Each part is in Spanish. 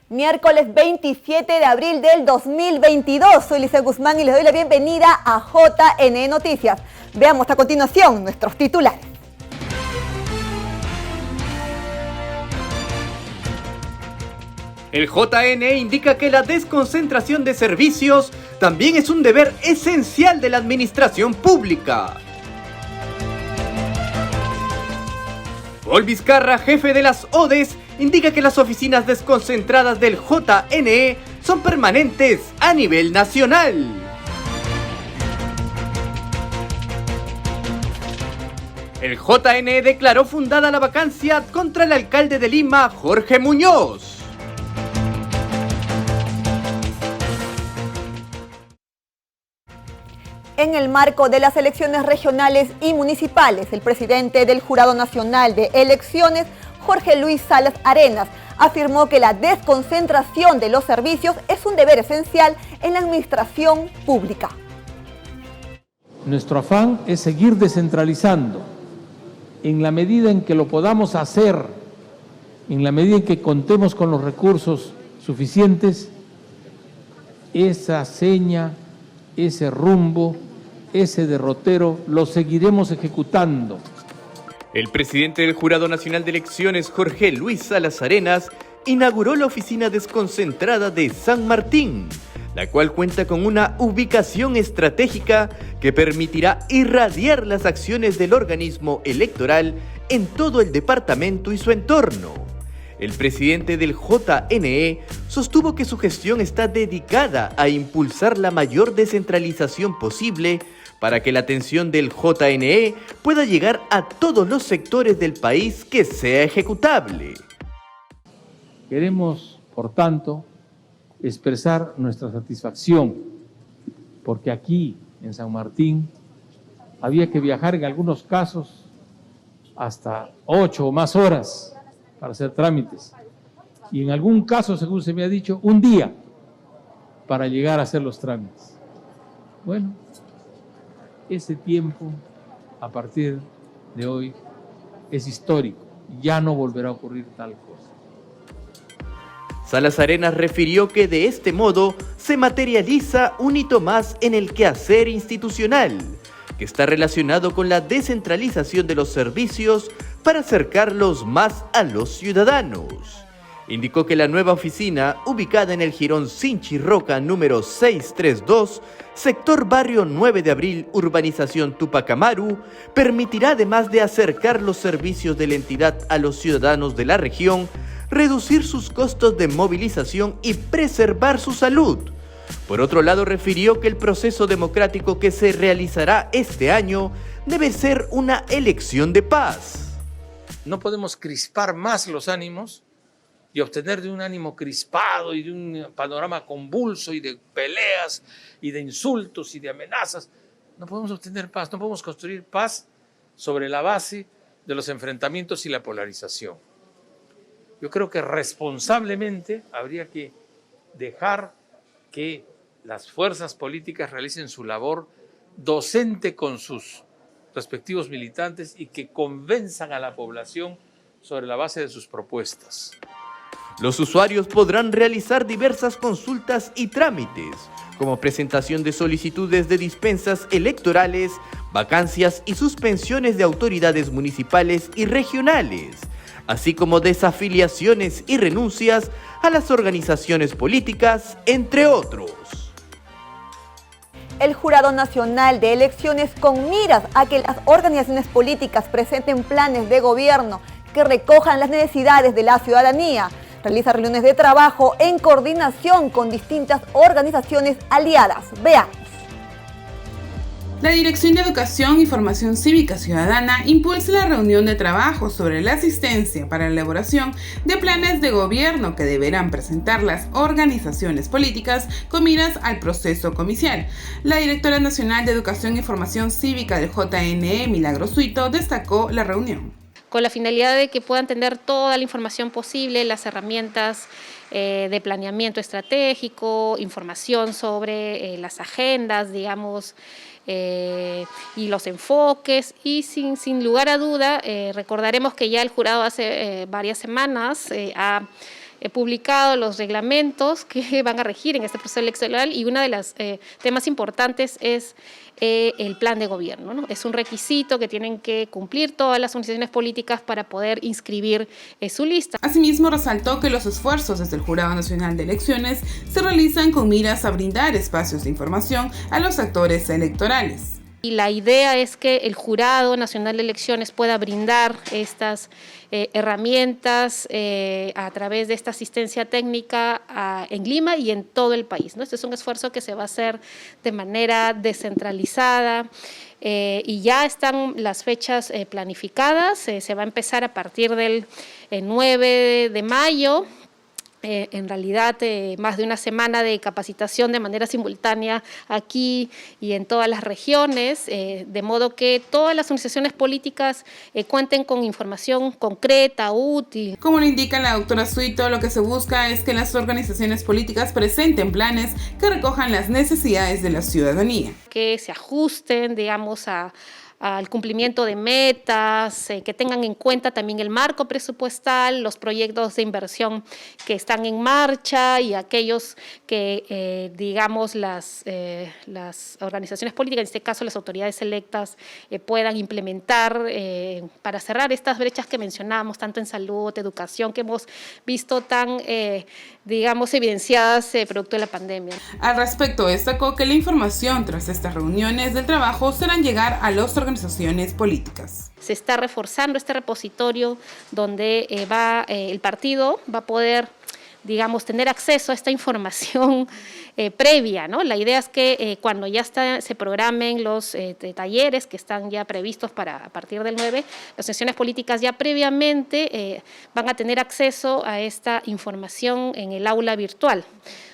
Miércoles 27 de abril del 2022. Soy Lice Guzmán y les doy la bienvenida a JN Noticias. Veamos a continuación nuestros titulares. El JN indica que la desconcentración de servicios también es un deber esencial de la administración pública. Paul Vizcarra, jefe de las ODES, indica que las oficinas desconcentradas del JNE son permanentes a nivel nacional. El JNE declaró fundada la vacancia contra el alcalde de Lima, Jorge Muñoz. En el marco de las elecciones regionales y municipales, el presidente del Jurado Nacional de Elecciones, Jorge Luis Salas Arenas, afirmó que la desconcentración de los servicios es un deber esencial en la administración pública. Nuestro afán es seguir descentralizando en la medida en que lo podamos hacer, en la medida en que contemos con los recursos suficientes. Esa seña, ese rumbo, ese derrotero lo seguiremos ejecutando. El presidente del Jurado Nacional de Elecciones, Jorge Luis Salas Arenas, inauguró la oficina desconcentrada de San Martín, la cual cuenta con una ubicación estratégica que permitirá irradiar las acciones del organismo electoral en todo el departamento y su entorno. El presidente del JNE sostuvo que su gestión está dedicada a impulsar la mayor descentralización posible para que la atención del JNE pueda llegar a todos los sectores del país que sea ejecutable. Queremos, por tanto, expresar nuestra satisfacción, porque aquí, en San Martín, había que viajar en algunos casos hasta 8 o más horas para hacer trámites, y en algún caso, según se me ha dicho, un día para llegar a hacer los trámites. Bueno, ese tiempo, a partir de hoy, es histórico. Ya no volverá a ocurrir tal cosa. Salas Arenas refirió que de este modo se materializa un hito más en el quehacer institucional, que está relacionado con la descentralización de los servicios para acercarlos más a los ciudadanos. Indicó que la nueva oficina, ubicada en el Jirón Sinchi Roca número 632, sector Barrio 9 de Abril, urbanización Tupac Amaru, permitirá, además de acercar los servicios de la entidad a los ciudadanos de la región, reducir sus costos de movilización y preservar su salud. Por otro lado, refirió que el proceso democrático que se realizará este año debe ser una elección de paz. No podemos crispar más los ánimos y obtener de un ánimo crispado y de un panorama convulso y de peleas y de insultos y de amenazas. No podemos obtener paz, no podemos construir paz sobre la base de los enfrentamientos y la polarización. Yo creo que responsablemente habría que dejar que las fuerzas políticas realicen su labor docente con sus respectivos militantes y que convenzan a la población sobre la base de sus propuestas. Los usuarios podrán realizar diversas consultas y trámites, como presentación de solicitudes de dispensas electorales, vacancias y suspensiones de autoridades municipales y regionales, así como desafiliaciones y renuncias a las organizaciones políticas, entre otros. El Jurado Nacional de Elecciones, con miras a que las organizaciones políticas presenten planes de gobierno que recojan las necesidades de la ciudadanía, realiza reuniones de trabajo en coordinación con distintas organizaciones aliadas. Veamos. La Dirección de Educación y Formación Cívica Ciudadana impulsa la reunión de trabajo sobre la asistencia para la elaboración de planes de gobierno que deberán presentar las organizaciones políticas con miras al proceso comicial. La Directora Nacional de Educación y Formación Cívica del JNE, Milagro Suito, destacó la reunión. Con la finalidad de que puedan tener toda la información posible, las herramientas de planeamiento estratégico, información sobre las agendas, digamos, y los enfoques, y sin lugar a duda recordaremos que ya el jurado hace varias semanas ha publicado los reglamentos que van a regir en este proceso electoral, y uno de los temas importantes es el plan de gobierno, ¿no? Es un requisito que tienen que cumplir todas las organizaciones políticas para poder inscribir su lista. Asimismo, resaltó que los esfuerzos desde el Jurado Nacional de Elecciones se realizan con miras a brindar espacios de información a los actores electorales. Y la idea es que el Jurado Nacional de Elecciones pueda brindar estas herramientas a través de esta asistencia técnica en Lima y en todo el país, ¿no? Este es un esfuerzo que se va a hacer de manera descentralizada y ya están las fechas planificadas. Se va a empezar a partir del 9 de mayo. En realidad, más de una semana de capacitación de manera simultánea aquí y en todas las regiones, de modo que todas las organizaciones políticas cuenten con información concreta, útil. Como lo indica la doctora Suito, lo que se busca es que las organizaciones políticas presenten planes que recojan las necesidades de la ciudadanía. Que se ajusten, digamos, al cumplimiento de metas, que tengan en cuenta también el marco presupuestal, los proyectos de inversión que están en marcha y aquellos que, digamos, las organizaciones políticas, en este caso las autoridades electas, puedan implementar para cerrar estas brechas que mencionábamos, tanto en salud, educación, que hemos visto tan, digamos, evidenciadas producto de la pandemia. Al respecto, destacó que la información tras estas reuniones del trabajo serán llegar a los organizaciones políticas. Se está reforzando este repositorio donde el partido va a poder, digamos, tener acceso a esta información previa, ¿no? La idea es que cuando ya se programen los talleres que están ya previstos a partir del 9, las sesiones políticas ya previamente van a tener acceso a esta información en el aula virtual.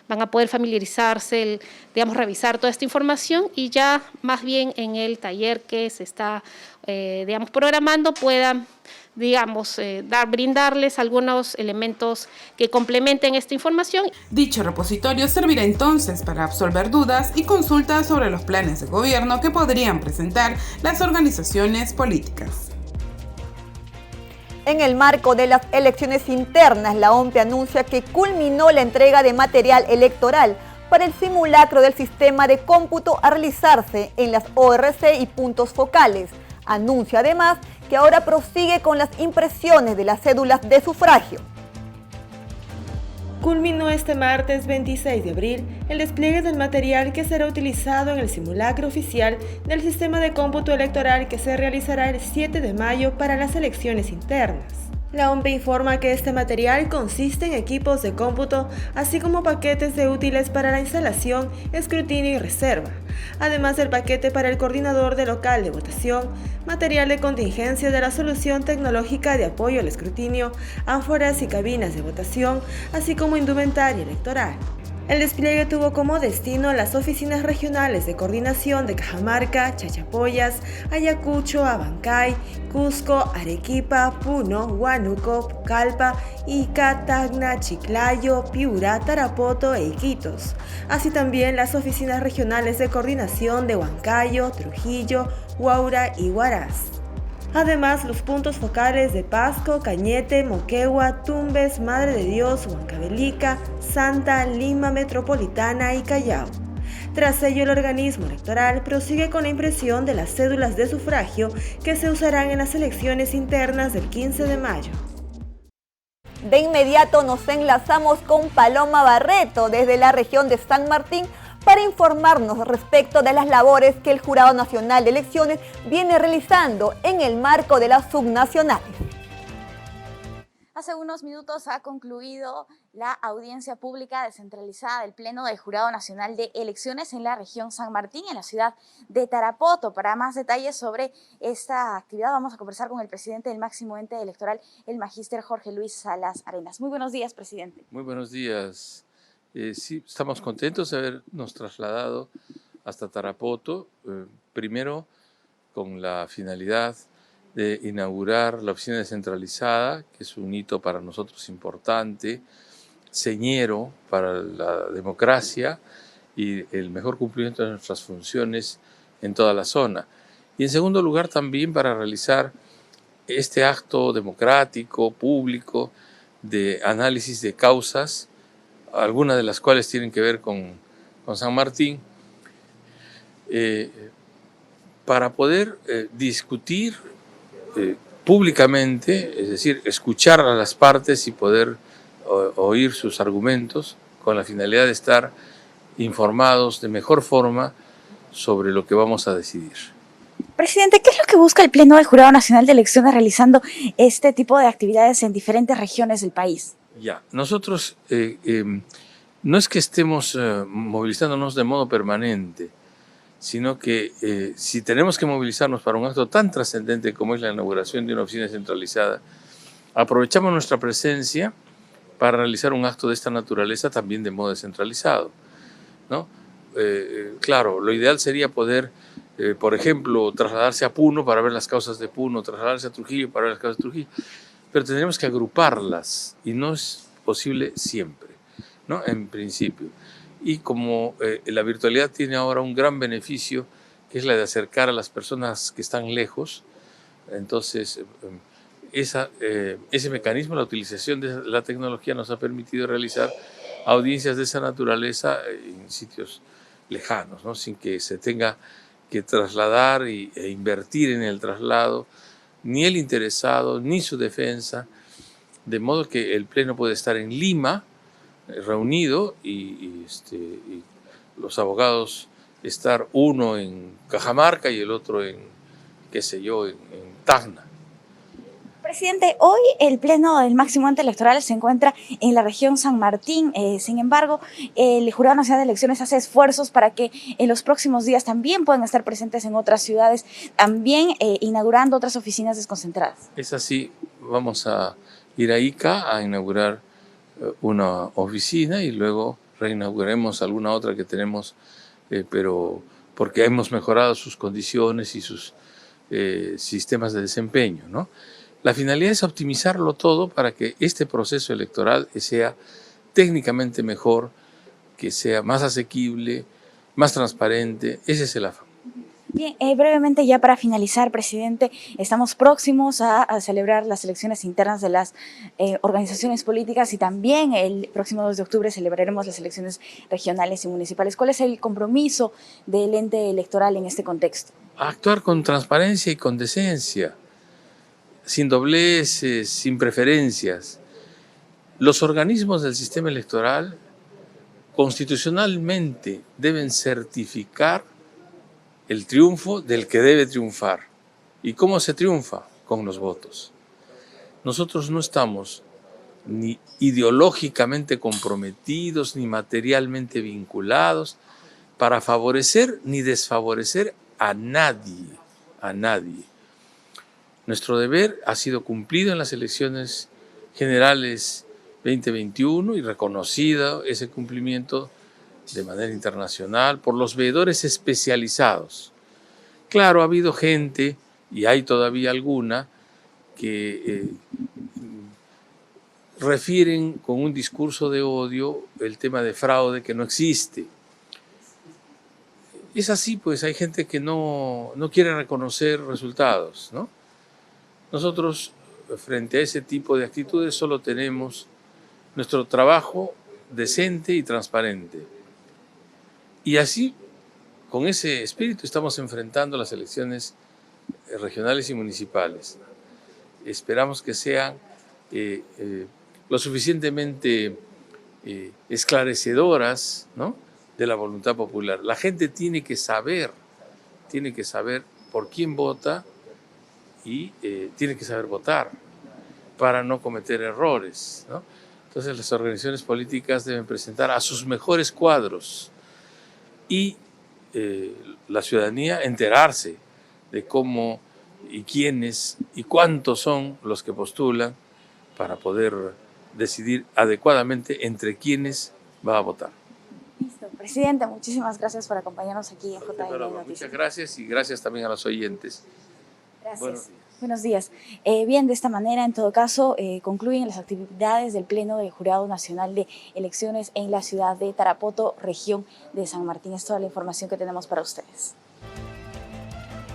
Van a poder familiarizarse, digamos, revisar toda esta información y ya más bien en el taller que se está, digamos, programando puedan, digamos, brindarles algunos elementos que complementen esta información. Dicho repositorio servirá entonces para absolver dudas y consultas sobre los planes de gobierno que podrían presentar las organizaciones políticas. En el marco de las elecciones internas, la OMPE anuncia que culminó la entrega de material electoral para el simulacro del sistema de cómputo a realizarse en las ORC y puntos focales. Anuncia además que ahora prosigue con las impresiones de las cédulas de sufragio. Culminó este martes 26 de abril el despliegue del material que será utilizado en el simulacro oficial del sistema de cómputo electoral que se realizará el 7 de mayo para las elecciones internas. La OMPE informa que este material consiste en equipos de cómputo, así como paquetes de útiles para la instalación, escrutinio y reserva, además del paquete para el coordinador del local de votación, material de contingencia de la solución tecnológica de apoyo al escrutinio, ánforas y cabinas de votación, así como indumentaria electoral. El despliegue tuvo como destino las oficinas regionales de coordinación de Cajamarca, Chachapoyas, Ayacucho, Abancay, Cusco, Arequipa, Puno, Huánuco, Pucallpa, Ica, Tacna, Chiclayo, Piura, Tarapoto e Iquitos, así también las oficinas regionales de coordinación de Huancayo, Trujillo, Huaura y Huaraz. Además, los puntos focales de Pasco, Cañete, Moquegua, Tumbes, Madre de Dios, Huancavelica, Santa, Lima Metropolitana y Callao. Tras ello, el organismo electoral prosigue con la impresión de las cédulas de sufragio que se usarán en las elecciones internas del 15 de mayo. De inmediato nos enlazamos con Paloma Barreto desde la región de San Martín para informarnos respecto de las labores que el Jurado Nacional de Elecciones viene realizando en el marco de las subnacionales. Hace unos minutos ha concluido la audiencia pública descentralizada del Pleno del Jurado Nacional de Elecciones en la región San Martín, en la ciudad de Tarapoto. Para más detalles sobre esta actividad vamos a conversar con el presidente del máximo ente electoral, el magíster Jorge Luis Salas Arenas. Muy buenos días, presidente. Muy buenos días. Sí, estamos contentos de habernos trasladado hasta Tarapoto, primero con la finalidad de inaugurar la oficina descentralizada, que es un hito para nosotros importante, señero para la democracia y el mejor cumplimiento de nuestras funciones en toda la zona. Y en segundo lugar también para realizar este acto democrático, público, de análisis de causas, algunas de las cuales tienen que ver con San Martín, para poder discutir públicamente, es decir, escuchar a las partes y poder oír sus argumentos con la finalidad de estar informados de mejor forma sobre lo que vamos a decidir. Presidente, ¿qué es lo que busca el Pleno del Jurado Nacional de Elecciones realizando este tipo de actividades en diferentes regiones del país? Ya, nosotros no es que estemos movilizándonos de modo permanente, sino que si tenemos que movilizarnos para un acto tan trascendente como es la inauguración de una oficina centralizada, aprovechamos nuestra presencia para realizar un acto de esta naturaleza también de modo descentralizado, ¿no? Claro, lo ideal sería poder, por ejemplo, trasladarse a Puno para ver las causas de Puno, trasladarse a Trujillo para ver las causas de Trujillo, pero tendremos que agruparlas y no es posible siempre, ¿no? En principio. Y como la virtualidad tiene ahora un gran beneficio, que es la de acercar a las personas que están lejos, entonces ese mecanismo, la utilización de la tecnología nos ha permitido realizar audiencias de esa naturaleza en sitios lejanos, ¿no? Sin que se tenga que trasladar e invertir en el traslado, ni el interesado, ni su defensa, de modo que el Pleno puede estar en Lima, reunido, y los abogados estar uno en Cajamarca y el otro en, qué sé yo, en Tacna. Presidente, hoy el Pleno del máximo ente electoral se encuentra en la región San Martín. Sin embargo, el Jurado Nacional de Elecciones hace esfuerzos para que en los próximos días también puedan estar presentes en otras ciudades, también inaugurando otras oficinas desconcentradas. Es así, vamos a ir a Ica a inaugurar una oficina y luego reinauguraremos alguna otra que tenemos, pero porque hemos mejorado sus condiciones y sus sistemas de desempeño, ¿no? La finalidad es optimizarlo todo para que este proceso electoral sea técnicamente mejor, que sea más asequible, más transparente. Ese es el afán. Bien, brevemente ya para finalizar, presidente, estamos próximos a celebrar las elecciones internas de las organizaciones políticas y también el próximo 2 de octubre celebraremos las elecciones regionales y municipales. ¿Cuál es el compromiso del ente electoral en este contexto? Actuar con transparencia y con decencia, sin dobleces, sin preferencias. Los organismos del sistema electoral constitucionalmente deben certificar el triunfo del que debe triunfar. ¿Y cómo se triunfa? Con los votos. Nosotros no estamos ni ideológicamente comprometidos, ni materialmente vinculados para favorecer ni desfavorecer a nadie, a nadie. Nuestro deber ha sido cumplido en las elecciones generales 2021 y reconocido ese cumplimiento de manera internacional por los veedores especializados. Claro, ha habido gente, y hay todavía alguna, que refieren con un discurso de odio el tema de fraude que no existe. Es así, pues hay gente que no quiere reconocer resultados, ¿no? Nosotros, frente a ese tipo de actitudes, solo tenemos nuestro trabajo decente y transparente. Y así, con ese espíritu, estamos enfrentando las elecciones regionales y municipales. Esperamos que sean lo suficientemente esclarecedoras, ¿no?, de la voluntad popular. La gente tiene que saber por quién vota y tiene que saber votar para no cometer errores, ¿no? Entonces las organizaciones políticas deben presentar a sus mejores cuadros y la ciudadanía enterarse de cómo y quiénes y cuántos son los que postulan para poder decidir adecuadamente entre quiénes va a votar. Listo. Presidente, muchísimas gracias por acompañarnos aquí en JN Noticias. Muchas gracias y gracias también a los oyentes. Gracias. Buenos días. Bien, de esta manera, en todo caso, concluyen las actividades del Pleno del Jurado Nacional de Elecciones en la ciudad de Tarapoto, región de San Martín. Es toda la información que tenemos para ustedes.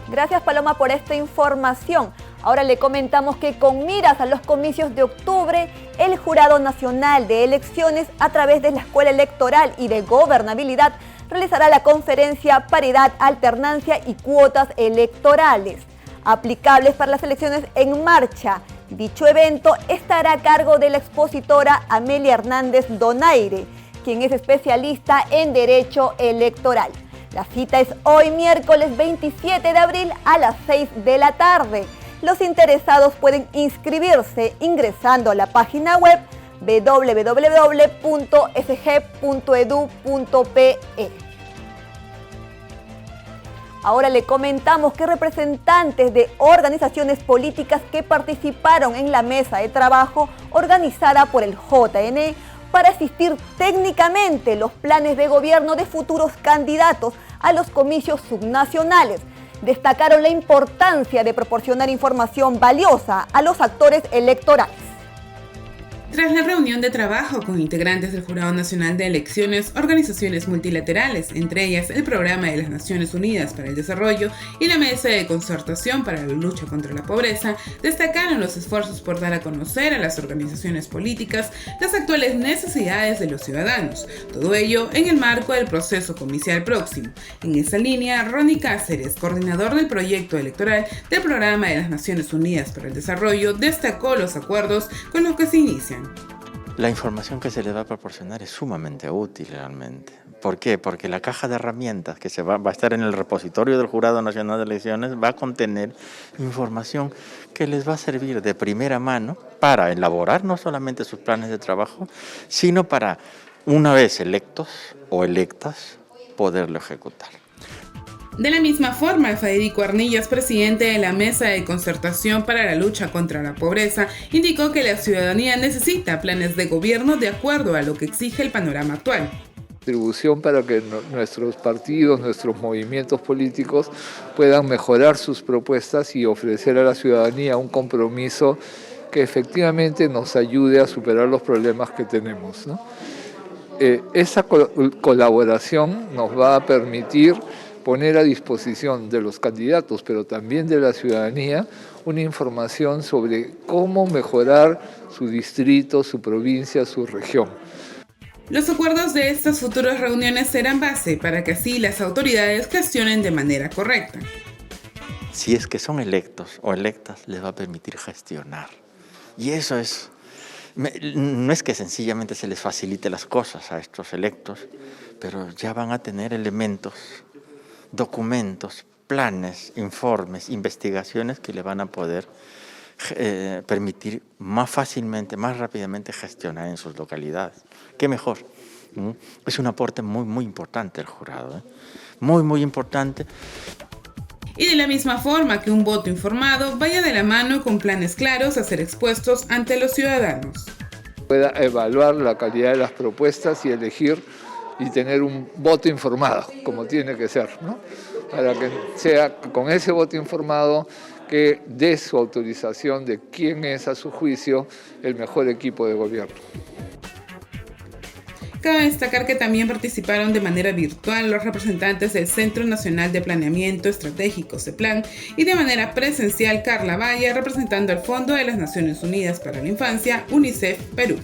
Gracias, Paloma, por esta información. Ahora le comentamos que con miras a los comicios de octubre, el Jurado Nacional de Elecciones, a través de la Escuela Electoral y de Gobernabilidad, realizará la conferencia Paridad, Alternancia y Cuotas Electorales, aplicables para las elecciones en marcha. Dicho evento estará a cargo de la expositora Amelia Hernández Donaire, quien es especialista en Derecho Electoral. La cita es hoy, miércoles 27 de abril a las 6 de la tarde. Los interesados pueden inscribirse ingresando a la página web www.sg.edu.pe. Ahora le comentamos que representantes de organizaciones políticas que participaron en la mesa de trabajo organizada por el JN para asistir técnicamente los planes de gobierno de futuros candidatos a los comicios subnacionales, destacaron la importancia de proporcionar información valiosa a los actores electorales. Tras la reunión de trabajo con integrantes del Jurado Nacional de Elecciones, organizaciones multilaterales, entre ellas el Programa de las Naciones Unidas para el Desarrollo y la Mesa de Concertación para la Lucha contra la Pobreza, destacaron los esfuerzos por dar a conocer a las organizaciones políticas las actuales necesidades de los ciudadanos, todo ello en el marco del proceso comicial próximo. En esa línea, Ronnie Cáceres, coordinador del proyecto electoral del Programa de las Naciones Unidas para el Desarrollo, destacó los acuerdos con los que se inician. La información que se les va a proporcionar es sumamente útil realmente. ¿Por qué? Porque la caja de herramientas que va a estar en el repositorio del Jurado Nacional de Elecciones va a contener información que les va a servir de primera mano para elaborar no solamente sus planes de trabajo, sino para, una vez electos o electas, poderlo ejecutar. De la misma forma, Federico Arnillas, presidente de la Mesa de Concertación para la Lucha contra la Pobreza, indicó que la ciudadanía necesita planes de gobierno de acuerdo a lo que exige el panorama actual. Distribución para que nuestros partidos, nuestros movimientos políticos puedan mejorar sus propuestas y ofrecer a la ciudadanía un compromiso que efectivamente nos ayude a superar los problemas que tenemos, ¿no? Esa colaboración nos va a permitir poner a disposición de los candidatos, pero también de la ciudadanía, una información sobre cómo mejorar su distrito, su provincia, su región. Los acuerdos de estas futuras reuniones serán base para que así las autoridades gestionen de manera correcta. Si es que son electos o electas, les va a permitir gestionar. Y eso es, no es que sencillamente se les facilite las cosas a estos electos, pero ya van a tener elementos, documentos, planes, informes, investigaciones que le van a poder permitir más fácilmente, más rápidamente gestionar en sus localidades. ¿Qué mejor? Es un aporte muy importante el jurado, muy importante. Y de la misma forma que un voto informado vaya de la mano con planes claros a ser expuestos ante los ciudadanos. Pueda evaluar la calidad de las propuestas y elegir y tener un voto informado, como tiene que ser, ¿no? Para que sea con ese voto informado que dé su autorización de quién es, a su juicio, el mejor equipo de gobierno. Cabe destacar que también participaron de manera virtual los representantes del Centro Nacional de Planeamiento Estratégico, CEPLAN, y de manera presencial Carla Valle, representando al Fondo de las Naciones Unidas para la Infancia, UNICEF Perú.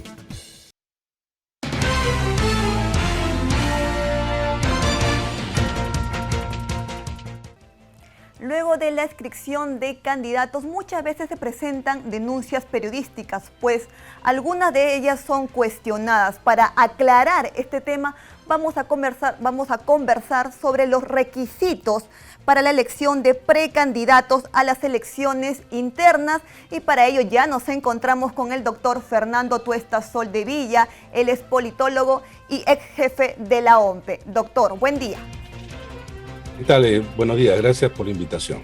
Luego de la inscripción de candidatos, muchas veces se presentan denuncias periodísticas, pues algunas de ellas son cuestionadas. Para aclarar este tema, vamos a conversar sobre los requisitos para la elección de precandidatos a las elecciones internas, y para ello ya nos encontramos con el doctor Fernando Tuesta Soldevilla. Él es politólogo y ex jefe de la OMPE. Doctor, buen día. ¿Qué tal? Buenos días, gracias por la invitación.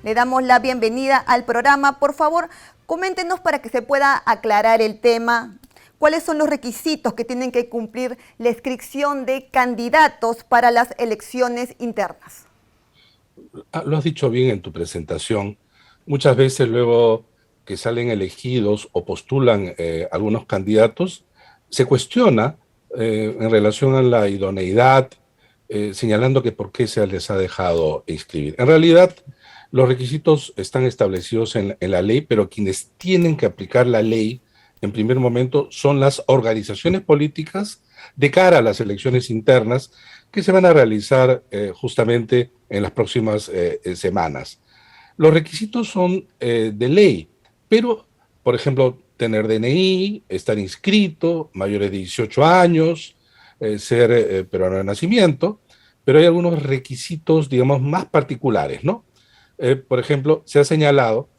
Le damos la bienvenida al programa. Por favor, coméntenos para que se pueda aclarar el tema. ¿Cuáles son los requisitos que tienen que cumplir la inscripción de candidatos para las elecciones internas? Lo has dicho bien en tu presentación. Muchas veces luego que salen elegidos o postulan algunos candidatos, se cuestiona en relación a la idoneidad, señalando que por qué se les ha dejado inscribir. En realidad, Los requisitos están establecidos en la ley, pero quienes tienen que aplicar la ley en primer momento son las organizaciones políticas de cara a las elecciones internas que se van a realizar justamente en las próximas semanas. Los requisitos son de ley, pero, por ejemplo, tener DNI, estar inscrito, mayores de 18 años, ser peruano de nacimiento, pero hay algunos requisitos, digamos, más particulares, ¿no? Por ejemplo, se ha señalado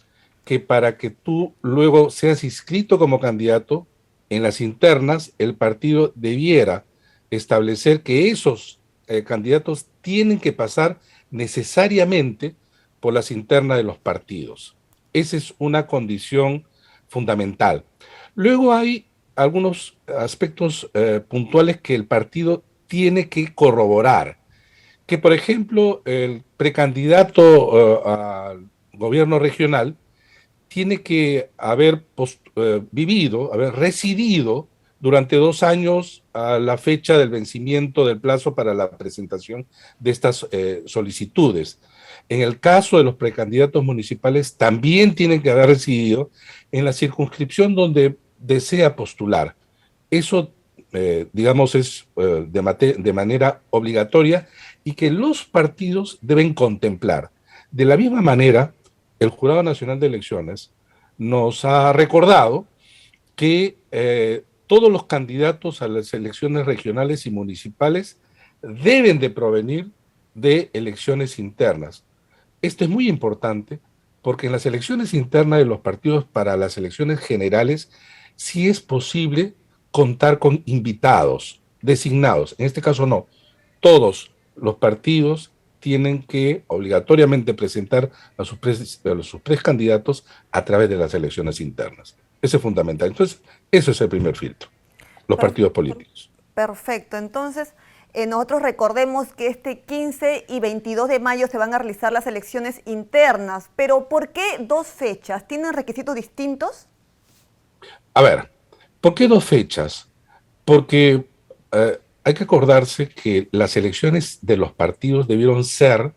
que para que tú luego seas inscrito como candidato en las internas, el partido debiera establecer que esos candidatos tienen que pasar necesariamente por las internas de los partidos. Esa es una condición fundamental. Luego hay algunos aspectos puntuales que el partido tiene que corroborar, que por ejemplo el precandidato al gobierno regional tiene que haber vivido, haber residido durante 2 años a la fecha del vencimiento del plazo para la presentación de estas solicitudes. En el caso de los precandidatos municipales, también tienen que haber residido en la circunscripción donde desea postular. Eso, digamos, es de manera obligatoria y que los partidos deben contemplar. De la misma manera, el Jurado Nacional de Elecciones nos ha recordado que todos los candidatos a las elecciones regionales y municipales deben de provenir de elecciones internas. Esto es muy importante porque en las elecciones internas de los partidos para las elecciones generales sí es posible contar con invitados designados. En este caso no. Todos los partidos tienen que obligatoriamente presentar a sus precandidatos a través de las elecciones internas. Eso es fundamental. Entonces, eso es el primer filtro, los partidos políticos. Perfecto. Entonces, nosotros recordemos que este 15 y 22 de mayo se van a realizar las elecciones internas, pero ¿por qué 2 fechas? ¿Tienen requisitos distintos? A ver, ¿por qué 2 fechas? Porque hay que acordarse que las elecciones de los partidos debieron ser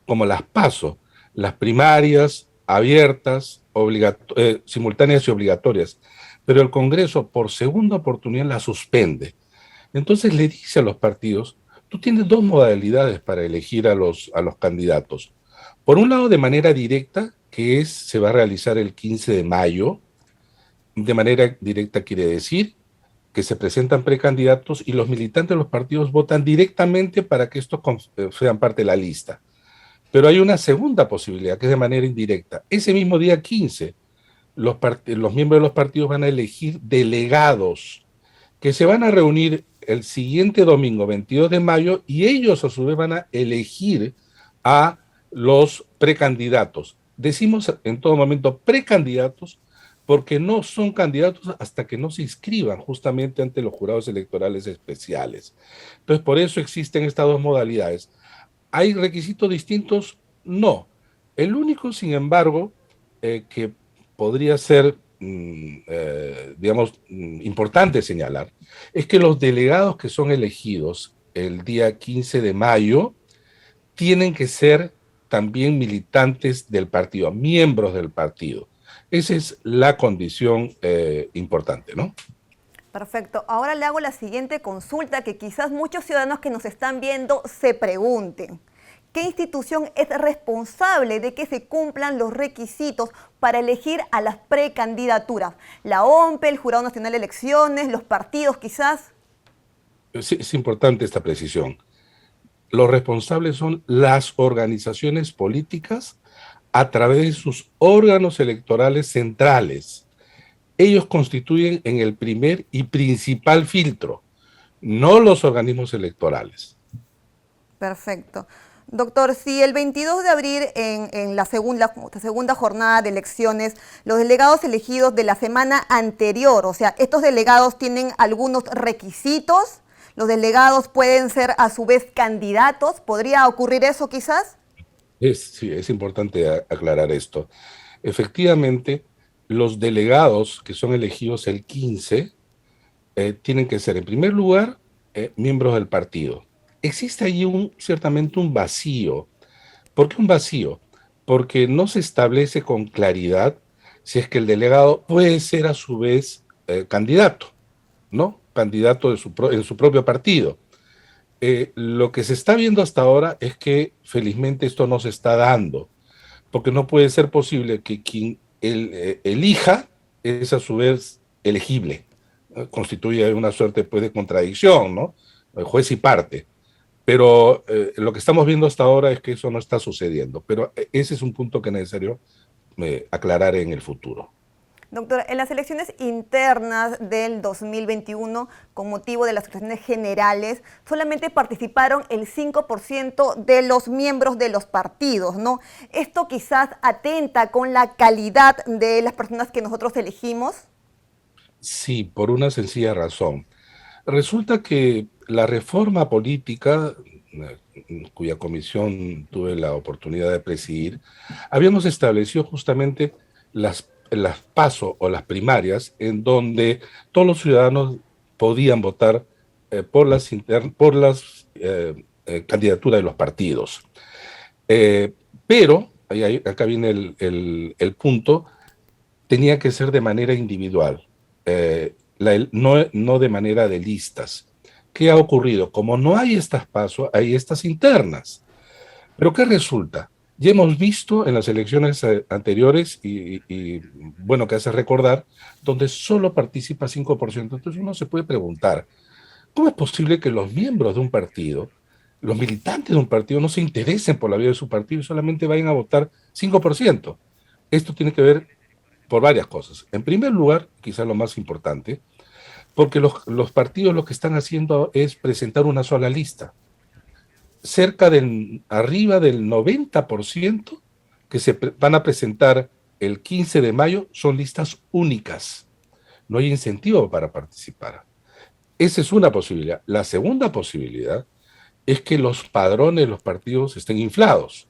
como las PASO, las primarias, abiertas, simultáneas y obligatorias, pero el Congreso por segunda oportunidad la suspende. Entonces le dice a los partidos, tú tienes 2 modalidades para elegir a los candidatos. Por un lado, de manera directa, que se va a realizar el 15 de mayo. De manera directa quiere decir que se presentan precandidatos y los militantes de los partidos votan directamente para que estos sean parte de la lista. Pero hay una segunda posibilidad, que es de manera indirecta. Ese mismo día 15, los miembros de los partidos van a elegir delegados que se van a reunir el siguiente domingo, 22 de mayo, y ellos a su vez van a elegir a los precandidatos. Decimos en todo momento precandidatos porque no son candidatos hasta que no se inscriban justamente ante los jurados electorales especiales. Entonces, por eso existen estas 2 modalidades. ¿Hay requisitos distintos? No. El único, sin embargo, que podría ser, digamos, importante señalar, es que los delegados que son elegidos el día 15 de mayo tienen que ser también militantes del partido, miembros del partido. Esa es la condición importante, ¿no? Perfecto. Ahora le hago la siguiente consulta que quizás muchos ciudadanos que nos están viendo se pregunten. ¿Qué institución es responsable de que se cumplan los requisitos para elegir a las precandidaturas? ¿La OMPE, el Jurado Nacional de Elecciones, los partidos quizás? Sí, es importante esta precisión. Los responsables son las organizaciones políticas a través de sus órganos electorales centrales. Ellos constituyen en el primer y principal filtro, no los organismos electorales. Perfecto. Doctor, si el 22 de abril en la segunda jornada de elecciones, los delegados elegidos de la semana anterior, o sea, estos delegados tienen algunos requisitos, los delegados pueden ser a su vez candidatos, ¿podría ocurrir eso quizás? Sí, es importante aclarar esto. Efectivamente, los delegados que son elegidos el 15 tienen que ser, en primer lugar, miembros del partido. Existe allí ciertamente un vacío. ¿Por qué un vacío? porque no se establece con claridad si es que el delegado puede ser a su vez candidato, ¿no? Candidato en su propio partido. Lo que se está viendo hasta ahora es que felizmente esto no se está dando, porque no puede ser posible que quien elija es a su vez elegible. Constituye una suerte pues, de contradicción, ¿no? Juez y parte. Pero lo que estamos viendo hasta ahora es que eso no está sucediendo. Pero ese es un punto que es necesario aclarar en el futuro. Doctora, en las elecciones internas del 2021, con motivo de las elecciones generales, solamente participaron el 5% de los miembros de los partidos, ¿no? ¿Esto quizás atenta con la calidad de las personas que nosotros elegimos? Sí, por una sencilla razón. Resulta que la reforma política, cuya comisión tuve la oportunidad de presidir, habíamos establecido justamente las PASO o las primarias, en donde todos los ciudadanos podían votar por las candidaturas de los partidos. Pero, acá viene el punto, tenía que ser de manera individual, no de manera de listas. ¿Qué ha ocurrido? Como no hay estas PASO, hay estas internas. ¿Pero qué resulta? Ya hemos visto en las elecciones anteriores, y bueno, que hace recordar, donde solo participa 5%. Entonces uno se puede preguntar, ¿cómo es posible que los miembros de un partido, los militantes de un partido, no se interesen por la vida de su partido y solamente vayan a votar 5%? Esto tiene que ver por varias cosas. En primer lugar, quizás lo más importante, porque los partidos lo que están haciendo es presentar una sola lista. Arriba del 90% que se van a presentar el 15 de mayo son listas únicas. No hay incentivo para participar. Esa es una posibilidad. La segunda posibilidad es que los padrones de los partidos estén inflados.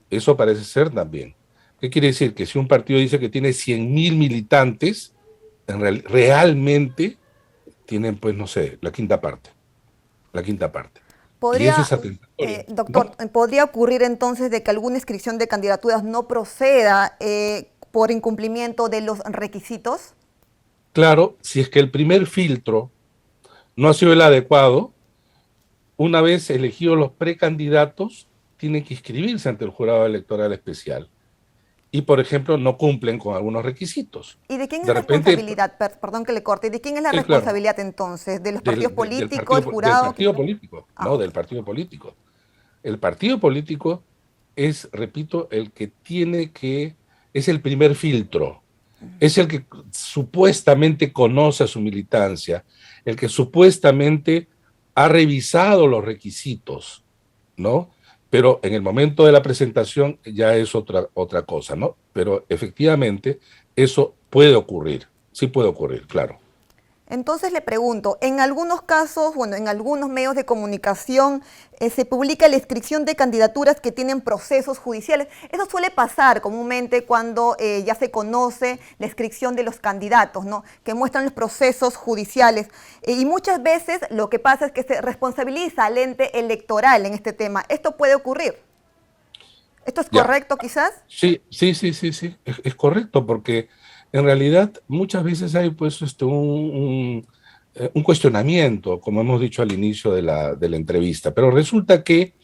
Eso parece ser también. ¿Qué quiere decir? Que si un partido dice que tiene 100.000 militantes, realmente tienen, pues, no sé, la quinta parte. La quinta parte. ¿Podría, y eso es doctor, ¿no? ¿Podría ocurrir entonces de que alguna inscripción de candidaturas no proceda por incumplimiento de los requisitos? Claro, si es que el primer filtro no ha sido el adecuado, una vez elegidos los precandidatos, tienen que inscribirse ante el jurado electoral especial. Y, por ejemplo, no cumplen con algunos requisitos. ¿Y de quién es la responsabilidad? Perdón que le corte. ¿De quién es la responsabilidad entonces? ¿De los partidos políticos, del jurado? Del partido político, del partido político. El partido político es, repito, el que es el primer filtro. Es el que supuestamente conoce a su militancia, el que supuestamente ha revisado los requisitos, ¿no? Pero en el momento de la presentación ya es otra cosa, ¿no? Pero efectivamente eso puede ocurrir, sí puede ocurrir, claro. Entonces le pregunto, en algunos casos, bueno, en algunos medios de comunicación se publica la inscripción de candidaturas que tienen procesos judiciales. Eso suele pasar comúnmente cuando ya se conoce la inscripción de los candidatos, ¿no? Que muestran los procesos judiciales. Y muchas veces lo que pasa es que se responsabiliza al ente electoral en este tema. ¿Esto puede ocurrir? ¿Esto es correcto quizás? Sí, es correcto, porque en realidad muchas veces hay pues un cuestionamiento, como hemos dicho al inicio de la entrevista, pero resulta que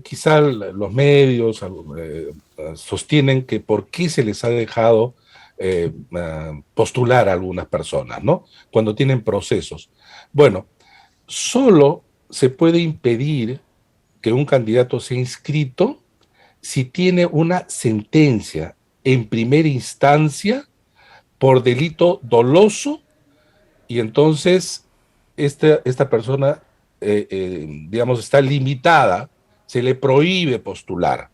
quizá los medios sostienen que por qué se les ha dejado postular a algunas personas, ¿no? Cuando tienen procesos. Bueno, solo se puede impedir que un candidato sea inscrito si tiene una sentencia en primera instancia por delito doloso, y entonces esta persona, digamos, está limitada, se le prohíbe postular.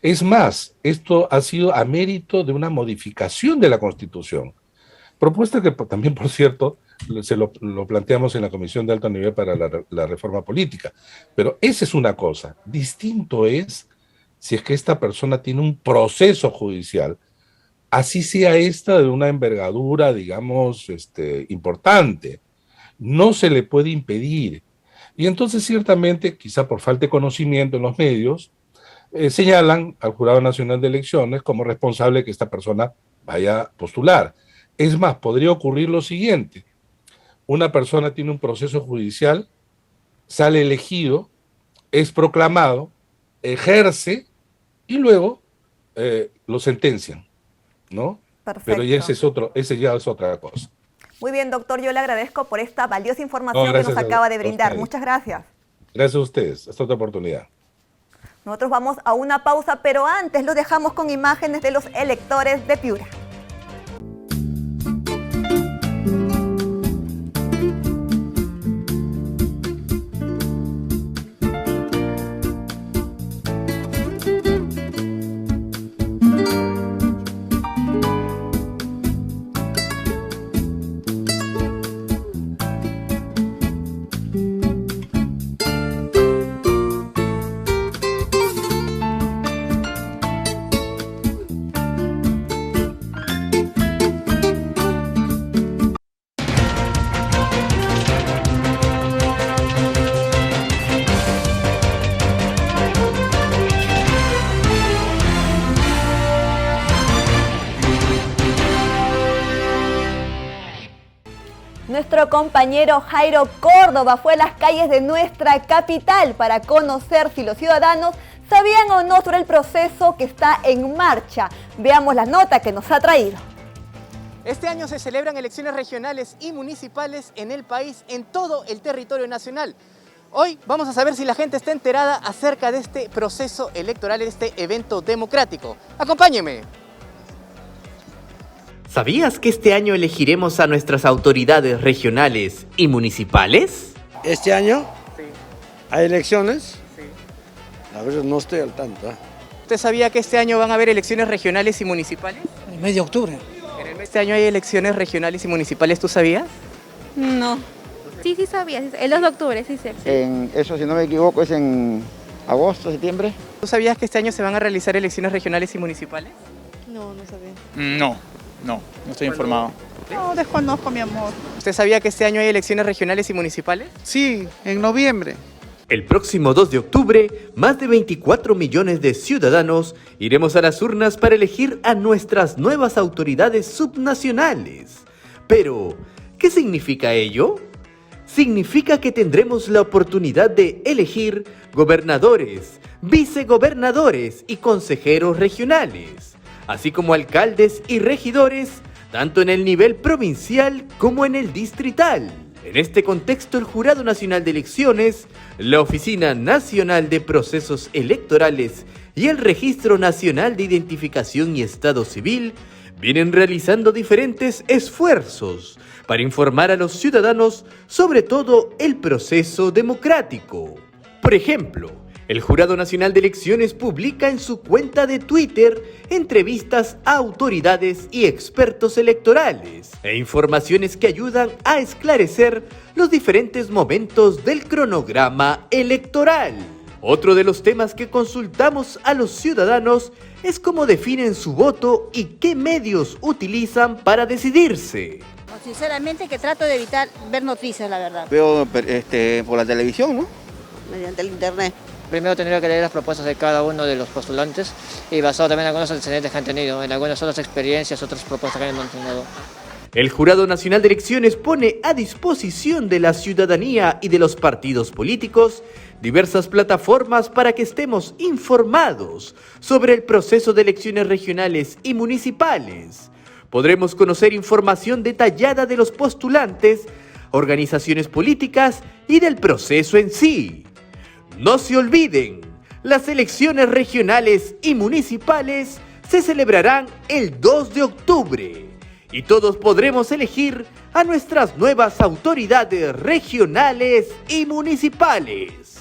Es más, esto ha sido a mérito de una modificación de la Constitución, propuesta que también, por cierto, lo planteamos en la Comisión de Alto Nivel para la Reforma Política. Pero esa es una cosa. Distinto es si es que esta persona tiene un proceso judicial, así sea esta de una envergadura, digamos, importante. No se le puede impedir. Y entonces, ciertamente, quizá por falta de conocimiento en los medios, señalan al Jurado Nacional de Elecciones como responsable de que esta persona vaya a postular. Es más, podría ocurrir lo siguiente: una persona tiene un proceso judicial, sale elegido, es proclamado, ejerce y luego lo sentencian, ¿no? Perfecto. Pero ya ese ya es otra cosa. Muy bien, doctor, yo le agradezco por esta valiosa información que nos acaba de brindar. Muchas gracias. Gracias a ustedes. Hasta otra oportunidad. Nosotros vamos a una pausa, pero antes lo dejamos con imágenes de los electores de Piura. Nuestro compañero Jairo Córdoba fue a las calles de nuestra capital para conocer si los ciudadanos sabían o no sobre el proceso que está en marcha. Veamos la nota que nos ha traído. Este año se celebran elecciones regionales y municipales en el país, en todo el territorio nacional. Hoy vamos a saber si la gente está enterada acerca de este proceso electoral, de este evento democrático. Acompáñenme. ¿Sabías que este año elegiremos a nuestras autoridades regionales y municipales? ¿Este año? Sí. ¿Hay elecciones? Sí. A ver, no estoy al tanto. ¿Usted sabía que este año van a haber elecciones regionales y municipales? En el mes de octubre. En el mes de año hay elecciones regionales y municipales, ¿tú sabías? No. Sí sabía. El 2 de octubre, sí sé. Eso, si no me equivoco, es en agosto, septiembre. ¿Tú sabías que este año se van a realizar elecciones regionales y municipales? No sabía. No estoy informado. No, desconozco, mi amor. ¿Usted sabía que este año hay elecciones regionales y municipales? Sí, en noviembre. El próximo 2 de octubre, más de 24 millones de ciudadanos iremos a las urnas para elegir a nuestras nuevas autoridades subnacionales. Pero, ¿qué significa ello? Significa que tendremos la oportunidad de elegir gobernadores, vicegobernadores y consejeros regionales, así como alcaldes y regidores, tanto en el nivel provincial como en el distrital. En este contexto, el Jurado Nacional de Elecciones, la Oficina Nacional de Procesos Electorales y el Registro Nacional de Identificación y Estado Civil vienen realizando diferentes esfuerzos para informar a los ciudadanos sobre todo el proceso democrático. Por ejemplo, el Jurado Nacional de Elecciones publica en su cuenta de Twitter entrevistas a autoridades y expertos electorales e informaciones que ayudan a esclarecer los diferentes momentos del cronograma electoral. Otro de los temas que consultamos a los ciudadanos es cómo definen su voto y qué medios utilizan para decidirse. Sinceramente que trato de evitar ver noticias, la verdad. Veo por la televisión, ¿no? Mediante el internet. Primero tendría que leer las propuestas de cada uno de los postulantes y basado también en algunos antecedentes que han tenido, en algunas otras experiencias, otras propuestas que han mantenido. El Jurado Nacional de Elecciones pone a disposición de la ciudadanía y de los partidos políticos diversas plataformas para que estemos informados sobre el proceso de elecciones regionales y municipales. Podremos conocer información detallada de los postulantes, organizaciones políticas y del proceso en sí. No se olviden, las elecciones regionales y municipales se celebrarán el 2 de octubre y todos podremos elegir a nuestras nuevas autoridades regionales y municipales.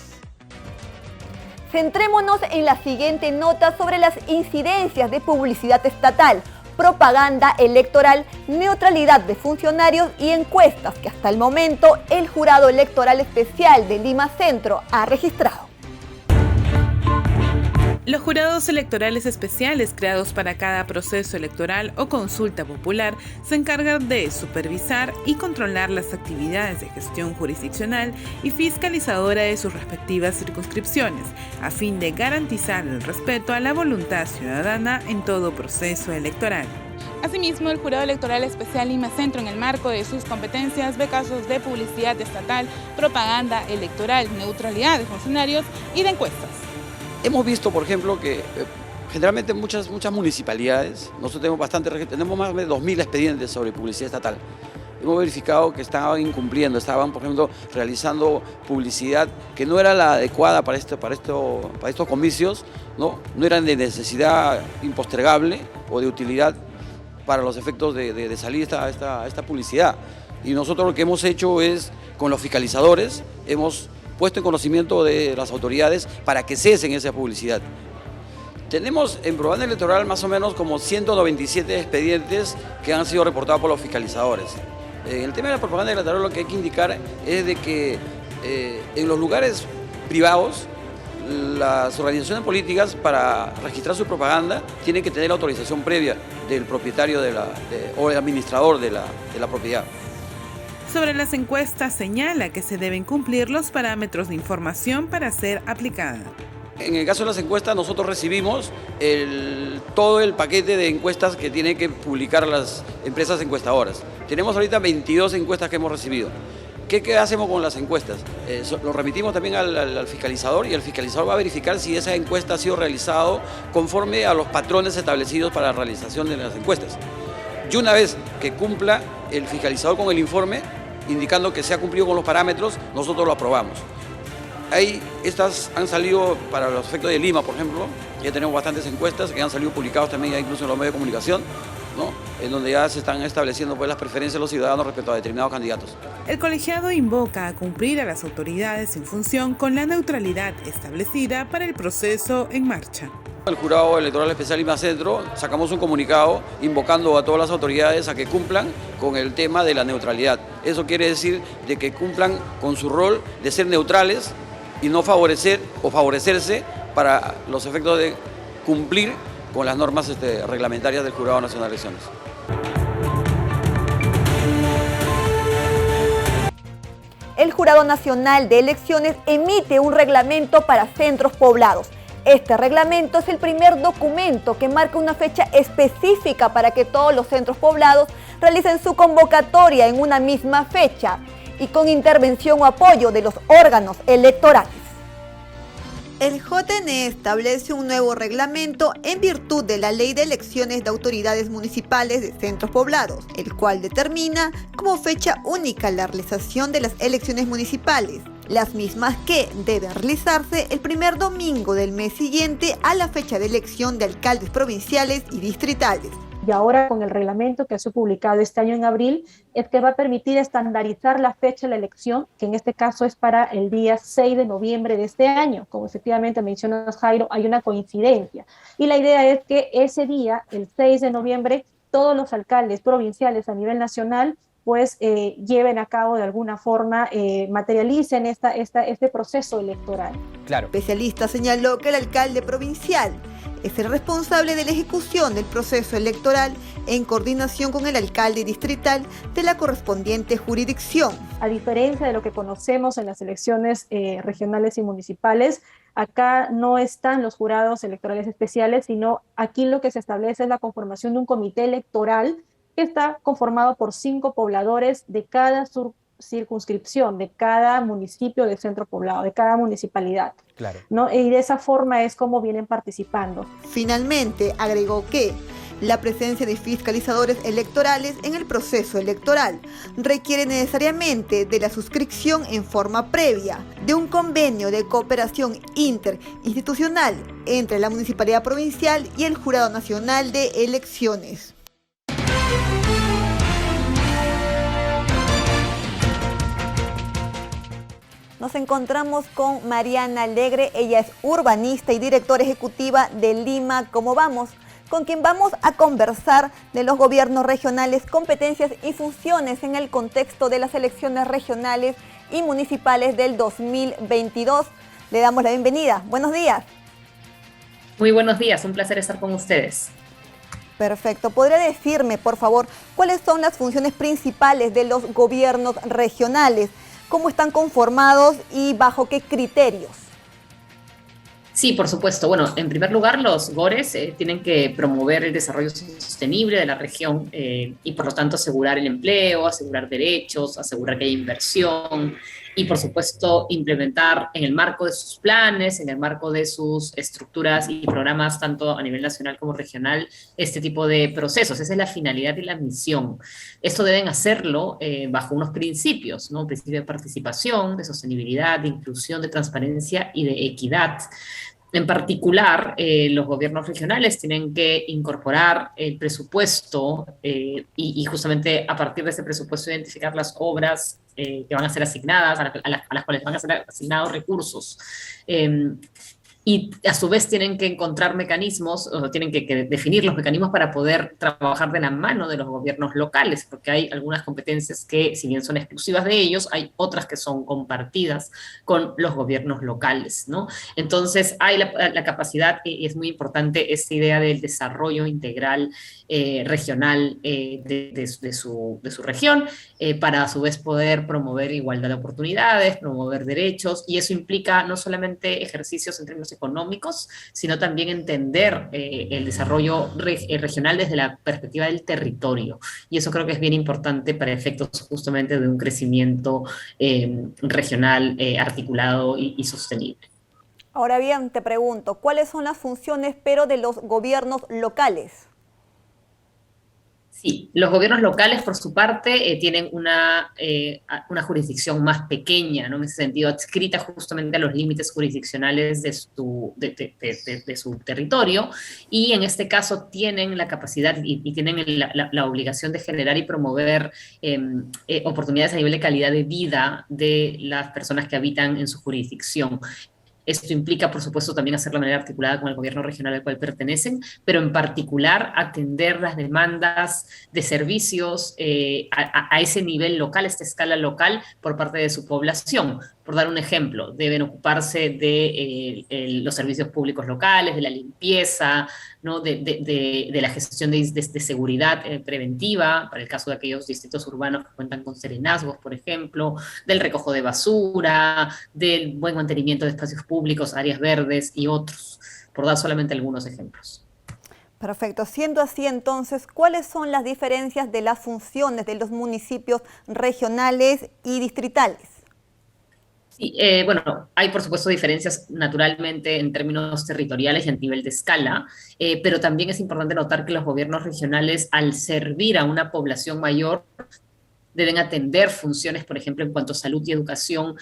Centrémonos en la siguiente nota sobre las incidencias de publicidad estatal, propaganda electoral, neutralidad de funcionarios y encuestas que hasta el momento el Jurado Electoral Especial de Lima Centro ha registrado. Los jurados electorales especiales creados para cada proceso electoral o consulta popular se encargan de supervisar y controlar las actividades de gestión jurisdiccional y fiscalizadora de sus respectivas circunscripciones, a fin de garantizar el respeto a la voluntad ciudadana en todo proceso electoral. Asimismo, el Jurado Electoral Especial Lima Centro, en el marco de sus competencias, ve casos de publicidad estatal, propaganda electoral, neutralidad de funcionarios y de encuestas. Hemos visto, por ejemplo, que generalmente muchas municipalidades, nosotros tenemos más de 2.000 expedientes sobre publicidad estatal. Hemos verificado que estaban incumpliendo, estaban, por ejemplo, realizando publicidad que no era la adecuada para estos comicios, no eran de necesidad impostergable o de utilidad para los efectos de salir esta publicidad. Y nosotros lo que hemos hecho es, con los fiscalizadores, hemos puesto en conocimiento de las autoridades para que cesen esa publicidad. Tenemos en propaganda electoral más o menos como 197 expedientes que han sido reportados por los fiscalizadores. El tema de la propaganda electoral, lo que hay que indicar es de que en los lugares privados, las organizaciones políticas, para registrar su propaganda, tienen que tener la autorización previa del propietario o el administrador de la propiedad. Sobre las encuestas señala que se deben cumplir los parámetros de información para ser aplicada. En el caso de las encuestas, nosotros recibimos todo el paquete de encuestas que tienen que publicar las empresas encuestadoras. Tenemos ahorita 22 encuestas que hemos recibido. ¿Qué hacemos con las encuestas? Lo remitimos también al fiscalizador, y el fiscalizador va a verificar si esa encuesta ha sido realizada conforme a los patrones establecidos para la realización de las encuestas. Y una vez que cumpla el fiscalizador con el informe, indicando que se ha cumplido con los parámetros, nosotros lo aprobamos. Estas han salido para los efectos de Lima, por ejemplo. Ya tenemos bastantes encuestas que han salido publicadas también ya incluso en los medios de comunicación, en donde ya se están estableciendo las preferencias de los ciudadanos respecto a determinados candidatos. El colegiado invoca a cumplir a las autoridades en función con la neutralidad establecida para el proceso en marcha. El Jurado Electoral Especial Lima Centro sacamos un comunicado invocando a todas las autoridades a que cumplan con el tema de la neutralidad. Eso quiere decir de que cumplan con su rol de ser neutrales y no favorecer o favorecerse para los efectos de cumplir con las normas reglamentarias del Jurado Nacional de Elecciones. El Jurado Nacional de Elecciones emite un reglamento para centros poblados. Este reglamento es el primer documento que marca una fecha específica para que todos los centros poblados realicen su convocatoria en una misma fecha y con intervención o apoyo de los órganos electorales. El JN establece un nuevo reglamento en virtud de la Ley de Elecciones de Autoridades Municipales de Centros Poblados, el cual determina como fecha única la realización de las elecciones municipales, las mismas que deben realizarse el primer domingo del mes siguiente a la fecha de elección de alcaldes provinciales y distritales. Y ahora con el reglamento que ha sido publicado este año en abril, es que va a permitir estandarizar la fecha de la elección, que en este caso es para el día 6 de noviembre de este año. Como efectivamente mencionas, Jairo, hay una coincidencia. Y la idea es que ese día, el 6 de noviembre, todos los alcaldes provinciales a nivel nacional pues lleven a cabo de alguna forma, materialicen este proceso electoral. Claro. El especialista señaló que el alcalde provincial es el responsable de la ejecución del proceso electoral en coordinación con el alcalde distrital de la correspondiente jurisdicción. A diferencia de lo que conocemos en las elecciones regionales y municipales, acá no están los jurados electorales especiales, sino aquí lo que se establece es la conformación de un comité electoral que está conformado por 5 pobladores de cada circunscripción, de cada municipio del centro poblado, de cada municipalidad. Claro. ¿No? Y de esa forma es como vienen participando. Finalmente, agregó que la presencia de fiscalizadores electorales en el proceso electoral requiere necesariamente de la suscripción en forma previa de un convenio de cooperación interinstitucional entre la Municipalidad Provincial y el Jurado Nacional de Elecciones. Nos encontramos con Mariana Alegre, ella es urbanista y directora ejecutiva de Lima Como Vamos, con quien vamos a conversar de los gobiernos regionales, competencias y funciones en el contexto de las elecciones regionales y municipales del 2022. Le damos la bienvenida. Buenos días. Muy buenos días, un placer estar con ustedes. Perfecto. ¿Podría decirme, por favor, cuáles son las funciones principales de los gobiernos regionales? ¿Cómo están conformados y bajo qué criterios? Sí, por supuesto. Bueno, en primer lugar, los GORES tienen que promover el desarrollo sostenible de la región y, por lo tanto, asegurar el empleo, asegurar derechos, asegurar que haya inversión y, por supuesto, implementar en el marco de sus planes, en el marco de sus estructuras y programas, tanto a nivel nacional como regional, este tipo de procesos. Esa es la finalidad y la misión. Esto deben hacerlo bajo unos principios, ¿no? Un principio de participación, de sostenibilidad, de inclusión, de transparencia y de equidad. En particular, los gobiernos regionales tienen que incorporar el presupuesto y justamente a partir de ese presupuesto identificar las obras que van a ser asignadas, a las cuales van a ser asignados recursos. Y a su vez tienen que encontrar mecanismos, o tienen que definir los mecanismos para poder trabajar de la mano de los gobiernos locales, porque hay algunas competencias que, si bien son exclusivas de ellos, hay otras que son compartidas con los gobiernos locales, ¿no? Entonces hay la capacidad, y es muy importante esta idea del desarrollo integral regional de su región, para a su vez poder promover igualdad de oportunidades, promover derechos, y eso implica no solamente ejercicios en términos económicos, sino también entender el desarrollo regional desde la perspectiva del territorio. Y eso creo que es bien importante para efectos justamente de un crecimiento regional articulado y sostenible. Ahora bien, te pregunto, ¿cuáles son las funciones, pero de los gobiernos locales? Sí, los gobiernos locales, por su parte, tienen una jurisdicción más pequeña, ¿no? En ese sentido, adscrita justamente a los límites jurisdiccionales de su territorio, y en este caso tienen la capacidad y tienen la obligación de generar y promover oportunidades a nivel de calidad de vida de las personas que habitan en su jurisdicción. Esto implica, por supuesto, también hacerlo de manera articulada con el gobierno regional al cual pertenecen, pero en particular atender las demandas de servicios a ese nivel local, a esta escala local, por parte de su población. Por dar un ejemplo, deben ocuparse de los servicios públicos locales, de la limpieza, ¿no? de la gestión de seguridad preventiva, para el caso de aquellos distritos urbanos que cuentan con serenazgos, por ejemplo, del recojo de basura, del buen mantenimiento de espacios públicos, áreas verdes y otros, por dar solamente algunos ejemplos. Perfecto. Siendo así, entonces, ¿cuáles son las diferencias de las funciones de los municipios regionales y distritales? Sí, bueno, hay por supuesto diferencias naturalmente en términos territoriales y a nivel de escala, pero también es importante notar que los gobiernos regionales, al servir a una población mayor, deben atender funciones, por ejemplo, en cuanto a salud y educación,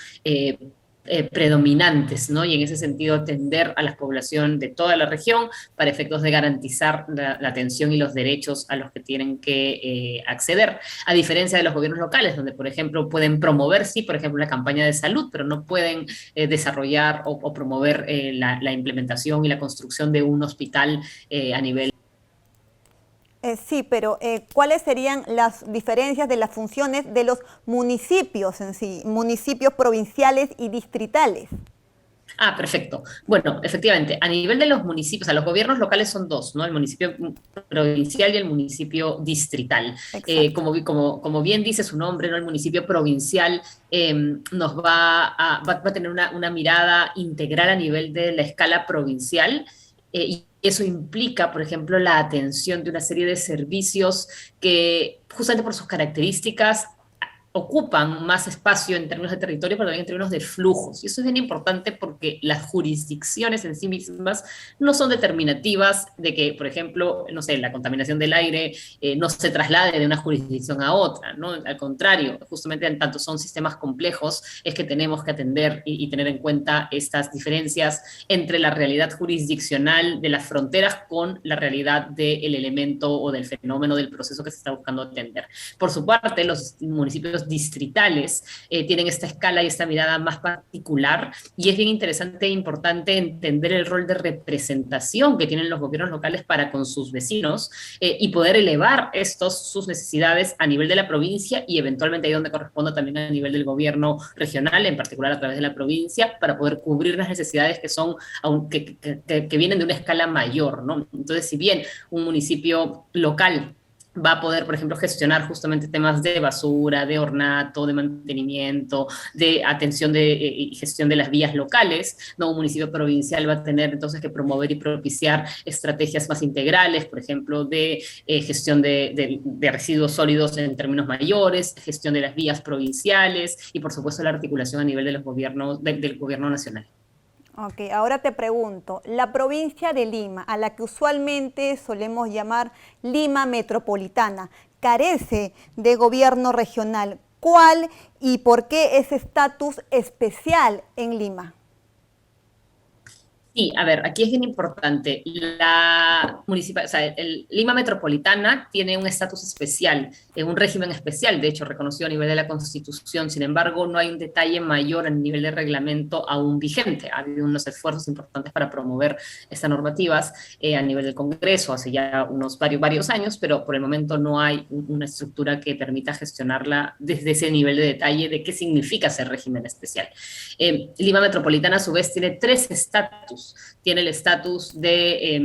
predominantes, ¿no? Y en ese sentido atender a la población de toda la región para efectos de garantizar la atención y los derechos a los que tienen que acceder, a diferencia de los gobiernos locales, donde, por ejemplo, pueden promover, sí, por ejemplo, una campaña de salud, pero no pueden desarrollar o promover la implementación y la construcción de un hospital a nivel. Sí, pero ¿cuáles serían las diferencias de las funciones de los municipios en sí, municipios provinciales y distritales? Ah, perfecto. Bueno, efectivamente, a nivel de los municipios, o sea, los gobiernos locales son dos, ¿no? El municipio provincial y el municipio distrital. Como bien dice su nombre, ¿no? El municipio provincial nos va a tener una mirada integral a nivel de la escala provincial, y eso implica, por ejemplo, la atención de una serie de servicios que, justamente por sus características, ocupan más espacio en términos de territorio, pero también en términos de flujos. Y eso es bien importante porque las jurisdicciones en sí mismas no son determinativas de que, por ejemplo, no sé, la contaminación del aire no se traslade de una jurisdicción a otra, ¿no? Al contrario, justamente en tanto son sistemas complejos, es que tenemos que atender y tener en cuenta estas diferencias entre la realidad jurisdiccional de las fronteras con la realidad del elemento o del fenómeno del proceso que se está buscando atender. Por su parte, los municipios municipios distritales tienen esta escala y esta mirada más particular, y es bien interesante e importante entender el rol de representación que tienen los gobiernos locales para con sus vecinos y poder elevar sus necesidades a nivel de la provincia y eventualmente ahí donde corresponda también a nivel del gobierno regional, en particular a través de la provincia, para poder cubrir las necesidades que son que vienen de una escala mayor, ¿no? Entonces, si bien un municipio local va a poder, por ejemplo, gestionar justamente temas de basura, de ornato, de mantenimiento, de atención y gestión de las vías locales, ¿no? Un municipio provincial va a tener entonces que promover y propiciar estrategias más integrales, por ejemplo, de gestión de residuos sólidos en términos mayores, gestión de las vías provinciales y, por supuesto, la articulación a nivel de los gobiernos, del gobierno nacional. Ok, ahora te pregunto, la provincia de Lima, a la que usualmente solemos llamar Lima Metropolitana, carece de gobierno regional. ¿Cuál y por qué ese estatus especial en Lima? Sí, a ver, aquí es bien importante. Lima Metropolitana tiene un estatus especial, un régimen especial, de hecho reconocido a nivel de la Constitución. Sin embargo, no hay un detalle mayor a nivel de reglamento aún vigente. Ha habido unos esfuerzos importantes para promover estas normativas a nivel del Congreso hace ya unos varios años, pero por el momento no hay una estructura que permita gestionarla desde ese nivel de detalle de qué significa ser régimen especial. Lima Metropolitana, a su vez, tiene 3 estatus. Tiene el estatus de,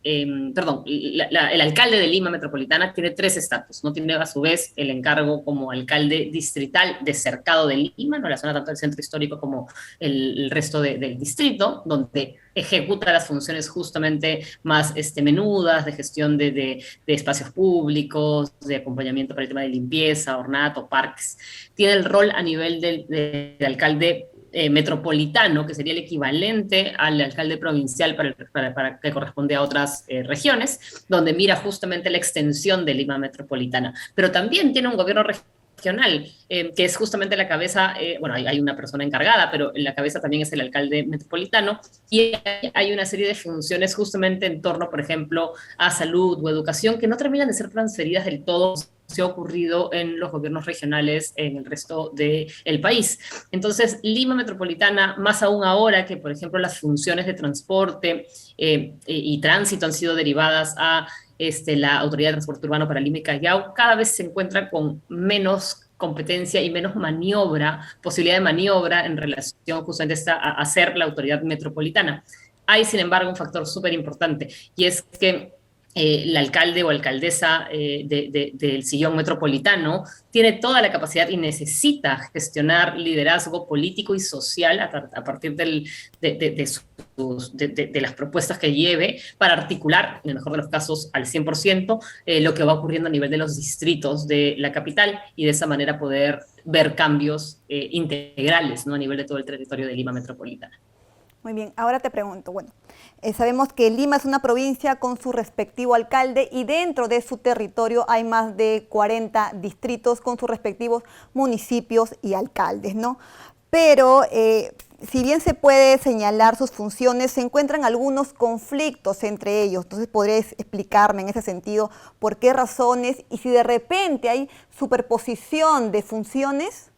el alcalde de Lima Metropolitana tiene 3 estatus, ¿no? Tiene a su vez el encargo como alcalde distrital de Cercado de Lima, ¿no? La zona tanto del centro histórico como el resto del distrito, donde ejecuta las funciones justamente más menudas de gestión de espacios públicos, de acompañamiento para el tema de limpieza, ornato, parques. Tiene el rol a nivel del alcalde metropolitano, que sería el equivalente al alcalde provincial para que corresponde a otras regiones, donde mira justamente la extensión de Lima Metropolitana. Pero también tiene un gobierno regional, que es justamente la cabeza, hay una persona encargada, pero en la cabeza también es el alcalde metropolitano, y hay una serie de funciones justamente en torno, por ejemplo, a salud o educación, que no terminan de ser transferidas del todo. Se ha ocurrido en los gobiernos regionales en el resto del país. Entonces, Lima Metropolitana, más aún ahora que, por ejemplo, las funciones de transporte y tránsito han sido derivadas a la Autoridad de Transporte Urbano para Lima y Callao, cada vez se encuentra con menos competencia y menos posibilidad de maniobra en relación justamente a ser la autoridad metropolitana. Hay, sin embargo, un factor súper importante, y es que el alcalde o alcaldesa del sillón metropolitano tiene toda la capacidad y necesita gestionar liderazgo político y social a partir de las propuestas que lleve para articular, en el mejor de los casos, al 100% lo que va ocurriendo a nivel de los distritos de la capital, y de esa manera poder ver cambios integrales, ¿no? A nivel de todo el territorio de Lima Metropolitana. Muy bien, ahora te pregunto, sabemos que Lima es una provincia con su respectivo alcalde y dentro de su territorio hay más de 40 distritos con sus respectivos municipios y alcaldes, ¿no? Pero si bien se puede señalar sus funciones, se encuentran algunos conflictos entre ellos. Entonces, ¿podrías explicarme en ese sentido por qué razones y si de repente hay superposición de funciones?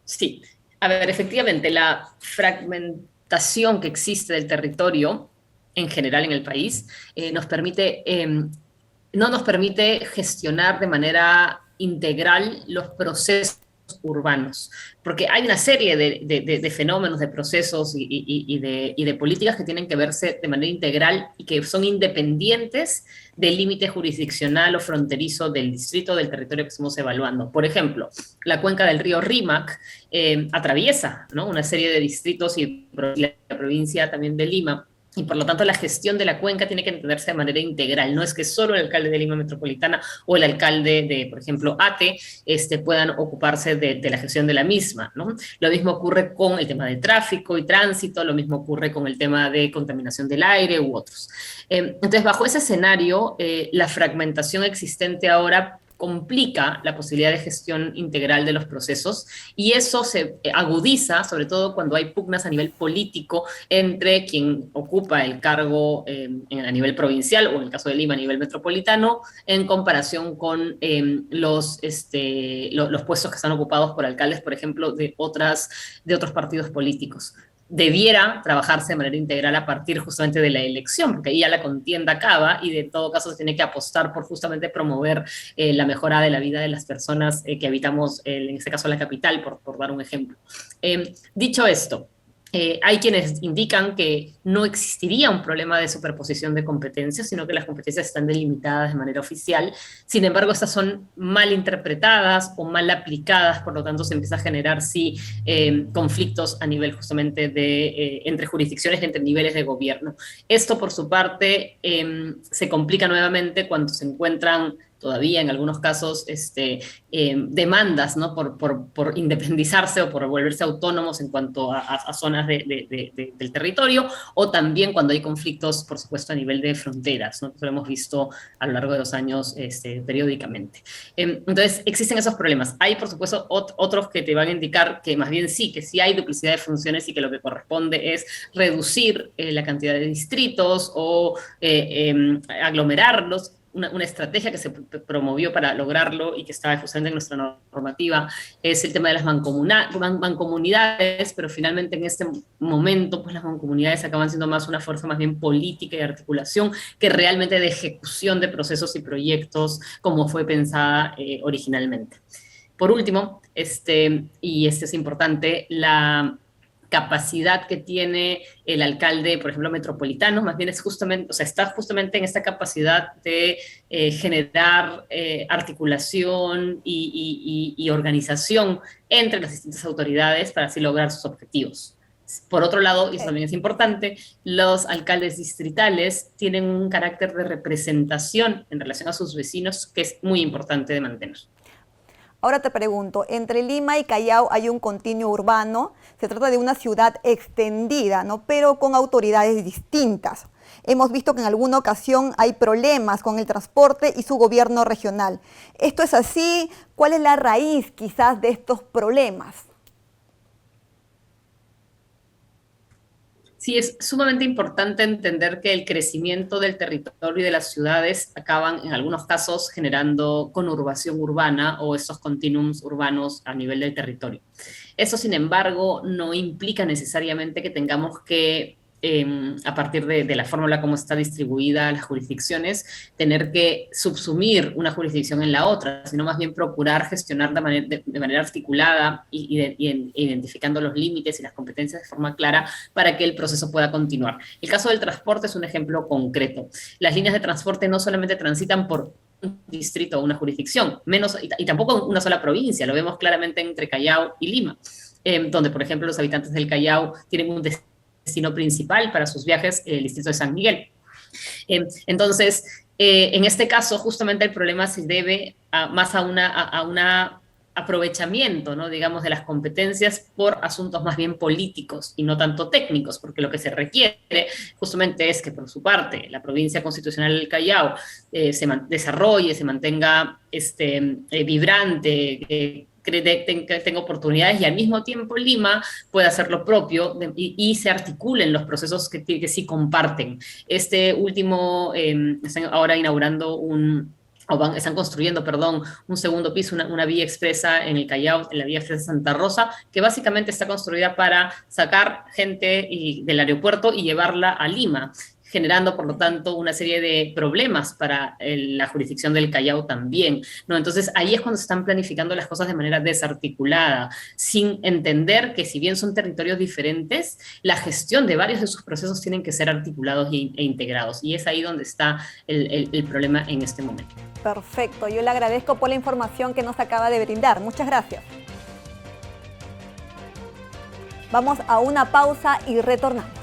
Sí, a ver, efectivamente, la fragmentación que existe del territorio en general en el país no nos permite gestionar de manera integral los procesos urbanos, porque hay una serie de fenómenos, de procesos y de políticas que tienen que verse de manera integral y que son independientes del límite jurisdiccional o fronterizo del distrito, del territorio que estamos evaluando. Por ejemplo, la cuenca del río Rímac atraviesa, ¿no?, una serie de distritos y la provincia también de Lima, y por lo tanto la gestión de la cuenca tiene que entenderse de manera integral. No es que solo el alcalde de Lima Metropolitana o el alcalde de, por ejemplo, Ate, puedan ocuparse de la gestión de la misma, ¿no? Lo mismo ocurre con el tema de tráfico y tránsito, lo mismo ocurre con el tema de contaminación del aire u otros. Entonces, bajo ese escenario, la fragmentación existente ahora complica la posibilidad de gestión integral de los procesos, y eso se agudiza, sobre todo cuando hay pugnas a nivel político entre quien ocupa el cargo a nivel provincial, o en el caso de Lima a nivel metropolitano, en comparación con los puestos que están ocupados por alcaldes, por ejemplo, de otros partidos políticos. Debiera trabajarse de manera integral a partir justamente de la elección, porque ahí ya la contienda acaba y de todo caso se tiene que apostar por justamente promover la mejora de la vida de las personas que habitamos, en este caso la capital, por dar un ejemplo. Dicho esto, hay quienes indican que no existiría un problema de superposición de competencias, sino que las competencias están delimitadas de manera oficial. Sin embargo, estas son mal interpretadas o mal aplicadas, por lo tanto se empieza a generar conflictos a nivel justamente entre jurisdicciones y entre niveles de gobierno. Esto, por su parte, se complica nuevamente cuando se encuentran todavía en algunos casos demandas, ¿no? por independizarse o por volverse autónomos en cuanto a zonas del territorio, o también cuando hay conflictos, por supuesto, a nivel de fronteras, ¿no? Eso lo hemos visto a lo largo de los años periódicamente. Entonces, existen esos problemas. Hay, por supuesto, otros que te van a indicar que más bien que sí hay duplicidad de funciones y que lo que corresponde es reducir la cantidad de distritos o aglomerarlos. Una estrategia que se promovió para lograrlo y que está justamente en nuestra normativa es el tema de las mancomunidades, pero finalmente en este momento pues las mancomunidades acaban siendo más una fuerza más bien política y de articulación que realmente de ejecución de procesos y proyectos como fue pensada originalmente. Por último, y este es importante, la capacidad que tiene el alcalde, por ejemplo, metropolitano, más bien es justamente, o sea, está justamente en esta capacidad de generar articulación y organización entre las distintas autoridades para así lograr sus objetivos. Por otro lado, y eso también es importante, los alcaldes distritales tienen un carácter de representación en relación a sus vecinos que es muy importante de mantener. Ahora te pregunto, entre Lima y Callao hay un continuo urbano, se trata de una ciudad extendida, ¿no? Pero con autoridades distintas. Hemos visto que en alguna ocasión hay problemas con el transporte y su gobierno regional. ¿Esto es así? ¿Cuál es la raíz quizás de estos problemas? Sí, es sumamente importante entender que el crecimiento del territorio y de las ciudades acaban, en algunos casos, generando conurbación urbana o estos continuums urbanos a nivel del territorio. Eso, sin embargo, no implica necesariamente que tengamos que, a partir de la fórmula como está distribuida las jurisdicciones, tener que subsumir una jurisdicción en la otra, sino más bien procurar gestionar de manera articulada y identificando los límites y las competencias de forma clara para que el proceso pueda continuar. El caso del transporte es un ejemplo concreto. Las líneas de transporte no solamente transitan por un distrito o una jurisdicción, y tampoco una sola provincia, lo vemos claramente entre Callao y Lima, donde, por ejemplo, los habitantes del Callao tienen un destino principal para sus viajes, el distrito de San Miguel. Entonces, en este caso, justamente el problema se debe más a un aprovechamiento, ¿no? digamos, de las competencias por asuntos más bien políticos y no tanto técnicos, porque lo que se requiere justamente es que, por su parte, la provincia constitucional del Callao se desarrolle, se mantenga vibrante, tenga oportunidades, y al mismo tiempo Lima pueda hacer lo propio y se articulen los procesos que sí comparten. Están ahora inaugurando están construyendo, un segundo piso, una vía expresa en el Callao, en la vía expresa Santa Rosa, que básicamente está construida para sacar gente del aeropuerto y llevarla a Lima, generando, por lo tanto, una serie de problemas para la jurisdicción del Callao también, ¿no? Entonces, ahí es cuando se están planificando las cosas de manera desarticulada, sin entender que, si bien son territorios diferentes, la gestión de varios de sus procesos tienen que ser articulados e integrados, y es ahí donde está el problema en este momento. Perfecto, yo le agradezco por la información que nos acaba de brindar. Muchas gracias. Vamos a una pausa y retornamos.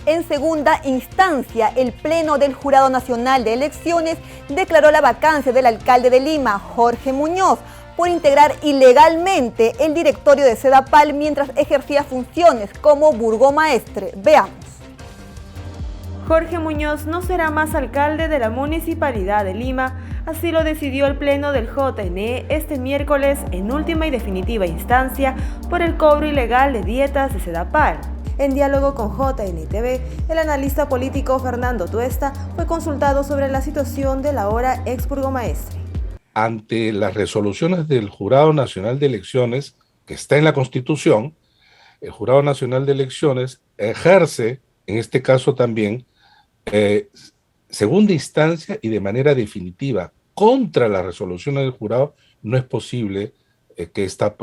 En segunda instancia, el Pleno del Jurado Nacional de Elecciones declaró la vacancia del alcalde de Lima, Jorge Muñoz, por integrar ilegalmente el directorio de Sedapal mientras ejercía funciones como burgomaestre. Veamos. Jorge Muñoz no será más alcalde de la Municipalidad de Lima, así lo decidió el Pleno del JNE este miércoles en última y definitiva instancia por el cobro ilegal de dietas de Sedapal. En diálogo con JNTV, el analista político Fernando Tuesta fue consultado sobre la situación del ahora ex burgomaestre. Ante las resoluciones del Jurado Nacional de Elecciones, que está en la Constitución, el Jurado Nacional de Elecciones ejerce, en este caso también, segunda instancia y de manera definitiva contra las resoluciones del jurado. No es posible que ésta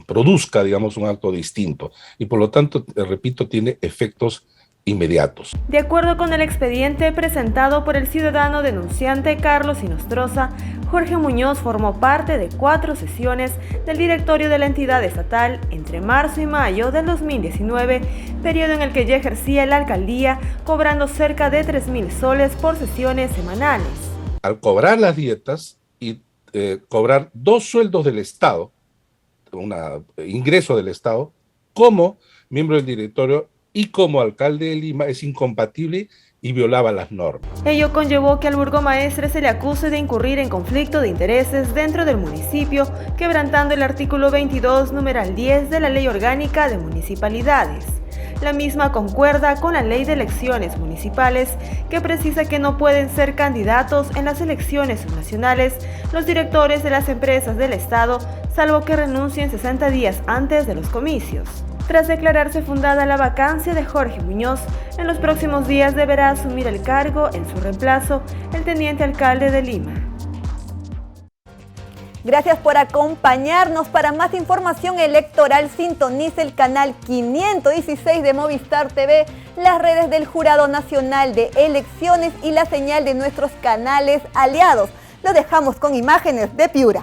produzca, digamos, un acto distinto. Y por lo tanto, repito, tiene efectos inmediatos. De acuerdo con el expediente presentado por el ciudadano denunciante Carlos Inostroza, Jorge Muñoz formó parte de 4 sesiones del directorio de la entidad estatal entre marzo y mayo del 2019, periodo en el que ya ejercía la alcaldía, cobrando cerca de 3.000 soles por sesiones semanales. Al cobrar las dietas y cobrar 2 sueldos del Estado, un ingreso del Estado, como miembro del directorio y como alcalde de Lima, es incompatible y violaba las normas. Ello conllevó que al burgomaestre se le acuse de incurrir en conflicto de intereses dentro del municipio, quebrantando el artículo 22, numeral 10 de la Ley Orgánica de Municipalidades. La misma concuerda con la Ley de Elecciones Municipales, que precisa que no pueden ser candidatos en las elecciones subnacionales los directores de las empresas del Estado, salvo que renuncien 60 días antes de los comicios. Tras declararse fundada la vacancia de Jorge Muñoz, en los próximos días deberá asumir el cargo en su reemplazo el teniente alcalde de Lima. Gracias por acompañarnos. Para más información electoral, sintonice el canal 516 de Movistar TV, las redes del Jurado Nacional de Elecciones y la señal de nuestros canales aliados. Lo dejamos con imágenes de Piura.